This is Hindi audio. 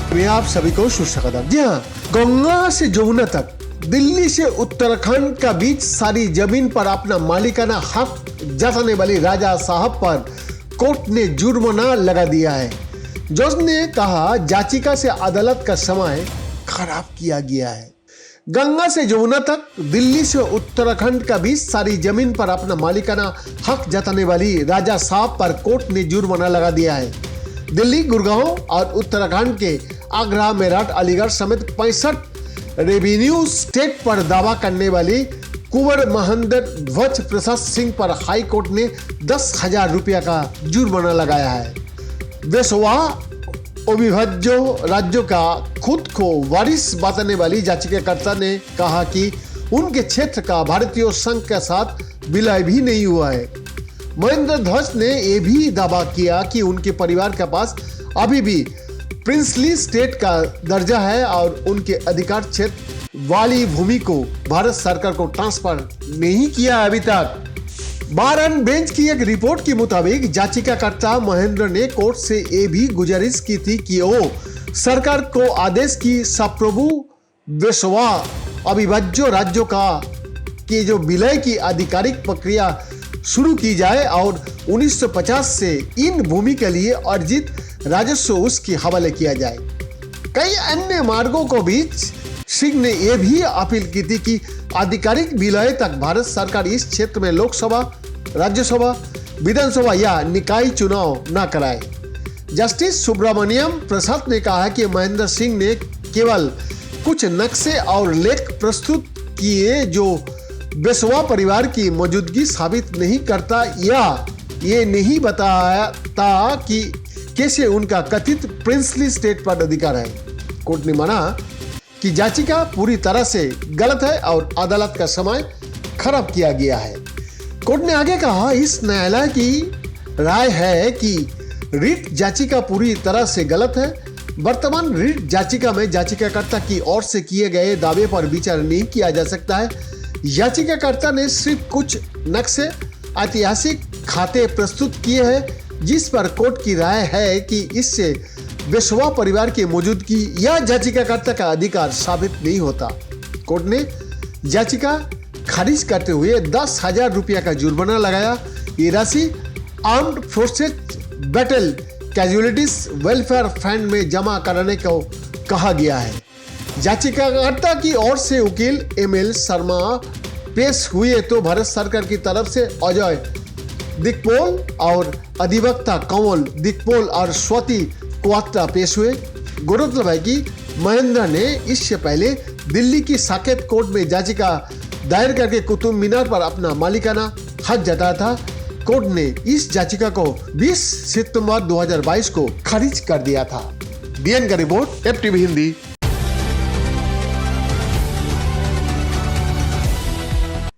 मैं आप सभी को सुस्वागत। जी हाँ, गंगा से जमुना तक, दिल्ली से उत्तराखंड का बीच सारी जमीन पर अपना मालिकाना हक जताने वाली राजा साहब पर कोर्ट ने जुर्माना लगा दिया है। जज ने कहा याचिका से अदालत का समय खराब किया गया है। गंगा से जमुना तक, दिल्ली से उत्तराखंड का बीच सारी जमीन पर अपना मालिकाना हक जताने वाली राजा साहब पर कोर्ट ने जुर्माना लगा दिया है। दिल्ली, गुड़गांव और उत्तराखंड के आगरा, मेरठ, अलीगढ़ समेत 65 रेवेन्यू स्टेट पर दावा करने वाली कुंवर महेंद्र ध्वज प्रसाद सिंह पर हाई कोर्ट ने 10,000 रुपया का जुर्माना लगाया है। वेसवा अविभाज्य राज्यों का खुद को वारिस बताने वाली याचिकाकर्ता ने कहा कि उनके क्षेत्र का भारतीय संघ के साथ विलय भी नहीं हुआ है। महेंद्र ध्वज ने यह भी दावा किया कि उनके परिवार के पास अभी भी प्रिंसली स्टेट का दर्जा है और उनके अधिकार क्षेत्र वाली भूमि को भारत सरकार को ट्रांसफर नहीं किया अभी तक। बार एंड बेंच की एक रिपोर्ट के मुताबिक याचिकाकर्ता महेंद्र ने कोर्ट से ये भी गुजारिश की थी कि वो सरकार को आदेश की सप्रभु वेसवा अविभाज्य राज्यों की जो विलय की आधिकारिक प्रक्रिया शुरू की जाए और 1950 से इन भूमि के लिए अर्जित राजस्व उसके हवाले किया जाए। कई अन्य मार्गों को बीच सिंह ने यह भी अपील की थी कि आधिकारिक विलय तक भारत सरकार इस क्षेत्र में लोकसभा, राज्यसभा, विधानसभा या निकाय चुनाव न कराए। जस्टिस सुब्रमण्यम प्रसाद ने कहा कि महेंद्र सिंह ने केवल कुछ नक्शे और लेख प्रस्तुत किए जो वेसवा परिवार की मौजूदगी साबित नहीं करता या ये नहीं बताता कि कैसे उनका कथित प्रिंसली स्टेट पर अधिकार है। कोर्ट ने माना कि याचिका पूरी तरह से गलत है और अदालत का समय खराब किया गया है। कोर्ट ने आगे कहा, इस न्यायालय की राय है कि रिट याचिका पूरी तरह से गलत है। वर्तमान रिट याचिका में याचिकाकर्ता की ओर से किए गए दावे पर विचार नहीं किया जा सकता है। याचिकाकर्ता ने सिर्फ कुछ नक्शे, ऐतिहासिक खाते प्रस्तुत किए हैं जिस पर कोर्ट की राय है कि इससे वेसवा परिवार की मौजूदगी या याचिकाकर्ता का अधिकार साबित नहीं होता। कोर्ट ने याचिका खारिज करते हुए 10,000 रुपया का जुर्माना लगाया। ये राशि armed forces battle casualties welfare fund में जमा कराने को कहा गया है। याचिकाकर्ता की ओर से वकील एमएल शर्मा पेश हुए तो भारत सरकार की तरफ से अजय दिकपोल और अधिवक्ता कंवल दिकपोल और स्वाति क्वात्रा पेश हुए। गौरतलब है कि महेंद्र ने इससे पहले दिल्ली की साकेत कोर्ट में याचिका दायर करके कुतुब मीनार पर अपना मालिकाना हक जताया था। कोर्ट ने इस याचिका को 20 सितंबर 2022 को खारिज कर दिया था। डीएन का रिपोर्ट, FTV हिंदी।